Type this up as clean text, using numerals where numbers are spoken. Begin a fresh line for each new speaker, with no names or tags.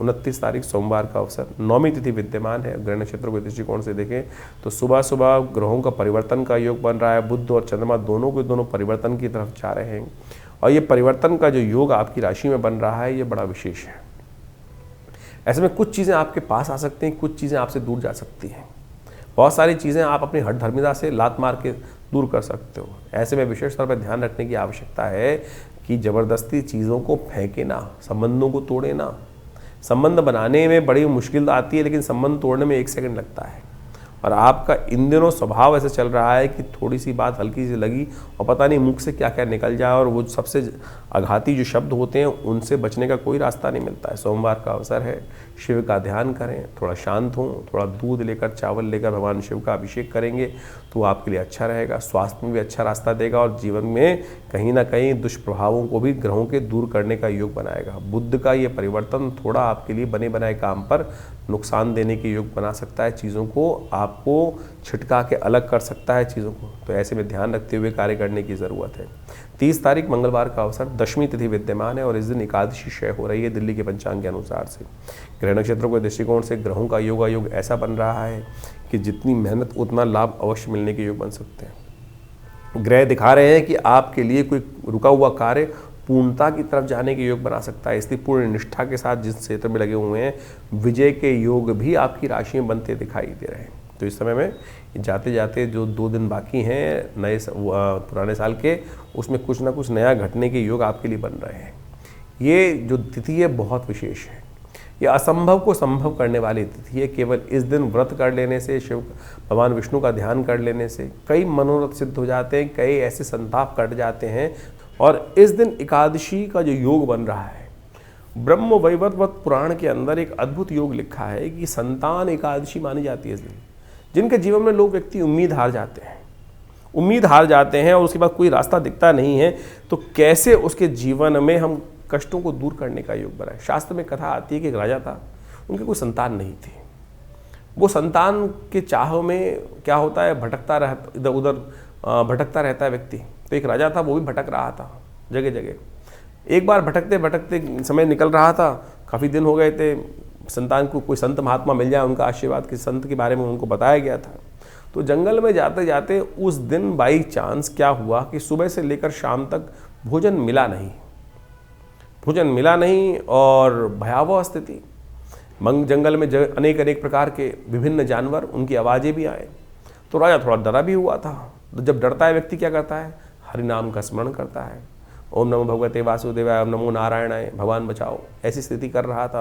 29 तारीख सोमवार का अवसर, नौमी तिथि विद्यमान है। ग्रह नक्षत्रों के दृष्टिकोण से देखें तो सुबह सुबह ग्रहों का परिवर्तन का योग बन रहा है। बुध और चंद्रमा दोनों के दोनों परिवर्तन की तरफ जा रहे हैं और ये परिवर्तन का जो योग आपकी राशि में बन रहा है ये बड़ा विशेष है। ऐसे में कुछ चीज़ें आपके पास आ सकती हैं, कुछ चीज़ें आपसे दूर जा सकती हैं। बहुत सारी चीज़ें आप अपनी हठधर्मिता से लात मार के दूर कर सकते हो। ऐसे में विशेष तौर पर ध्यान रखने की आवश्यकता है कि ज़बरदस्ती चीज़ों को फेंके ना, संबंधों को तोड़े ना। संबंध बनाने में बड़ी मुश्किल आती है लेकिन संबंध तोड़ने में 1 सेकंड लगता है। और आपका इन दिनों स्वभाव ऐसे चल रहा है कि थोड़ी सी बात हल्की सी लगी और पता नहीं मुख से क्या क्या निकल जाए और वो सबसे आघाती जो शब्द होते हैं उनसे बचने का कोई रास्ता नहीं मिलता है। सोमवार का अवसर है, शिव का ध्यान करें, थोड़ा शांत हों, थोड़ा दूध लेकर चावल लेकर भगवान शिव का अभिषेक करेंगे तो आपके लिए अच्छा रहेगा। स्वास्थ्य में भी अच्छा रास्ता देगा और जीवन में कहीं ना कहीं दुष्प्रभावों को भी ग्रहों के दूर करने का योग बनाएगा। बुध का ये परिवर्तन थोड़ा आपके लिए बने बनाए काम पर नुकसान देने के योग बना सकता है। चीज़ों को आपको छिटका के अलग कर सकता है चीज़ों को, तो ऐसे में ध्यान रखते हुए कार्य करने की ज़रूरत है। 30 तारीख मंगलवार का अवसर, दशमी तिथि विद्यमान है और इस दिन एकादशी क्षय हो रही है दिल्ली के पंचांग के अनुसार से। ग्रह नक्षत्रों के दृष्टिकोण से ग्रहों का योग ऐसा बन रहा है कि जितनी मेहनत उतना लाभ अवश्य मिलने के योग बन सकते हैं। ग्रह दिखा रहे हैं कि आपके लिए कोई रुका हुआ कार्य पूर्णता की तरफ जाने के योग बना सकता है। इसलिए पूर्ण निष्ठा के साथ जिस क्षेत्र में लगे हुए हैं विजय के योग भी आपकी राशि में बनते दिखाई दे रहे हैं। तो इस समय में जाते जाते जो 2 दिन बाकी हैं पुराने साल के, उसमें कुछ ना कुछ नया घटने के योग आपके लिए बन रहे हैं। ये जो तिथि है बहुत विशेष है। ये असंभव को संभव करने वाली तिथि है। केवल इस दिन व्रत कर लेने से, शिव भगवान विष्णु का ध्यान कर लेने से कई मनोरथ सिद्ध हो जाते हैं, कई ऐसे संताप कट जाते हैं। और इस दिन एकादशी का जो योग बन रहा है, ब्रह्म वैवर्त पुराण के अंदर एक अद्भुत योग लिखा है कि संतान एकादशी मानी जाती है इस दिन। जिनके जीवन में लोग व्यक्ति उम्मीद हार जाते हैं और उसके बाद कोई रास्ता दिखता नहीं है, तो कैसे उसके जीवन में हम कष्टों को दूर करने का योग बनाए। शास्त्र में कथा आती है कि एक राजा था, उनकी कोई संतान नहीं थी। वो संतान के चाह में क्या होता है, इधर उधर भटकता रहता है व्यक्ति। तो एक राजा था, वो भी भटक रहा था जगह जगह। एक बार भटकते भटकते समय निकल रहा था, काफ़ी दिन हो गए थे, संतान को कोई संत महात्मा मिल जाए, उनका आशीर्वाद किस संत के बारे में उनको बताया गया था। तो जंगल में जाते जाते उस दिन बाई चांस क्या हुआ कि सुबह से लेकर शाम तक भोजन मिला नहीं और भयावह स्थिति। जंगल में अनेक प्रकार के विभिन्न जानवर, उनकी आवाज़ें भी आए। तो राजा थोड़ा डरा भी हुआ था। तो जब डरता है व्यक्ति क्या करता है, हरि नाम का स्मरण करता है। ओम नमो भगवते वासुदेवाय, ओम नमो नारायणाय, भगवान बचाओ, ऐसी स्थिति कर रहा था।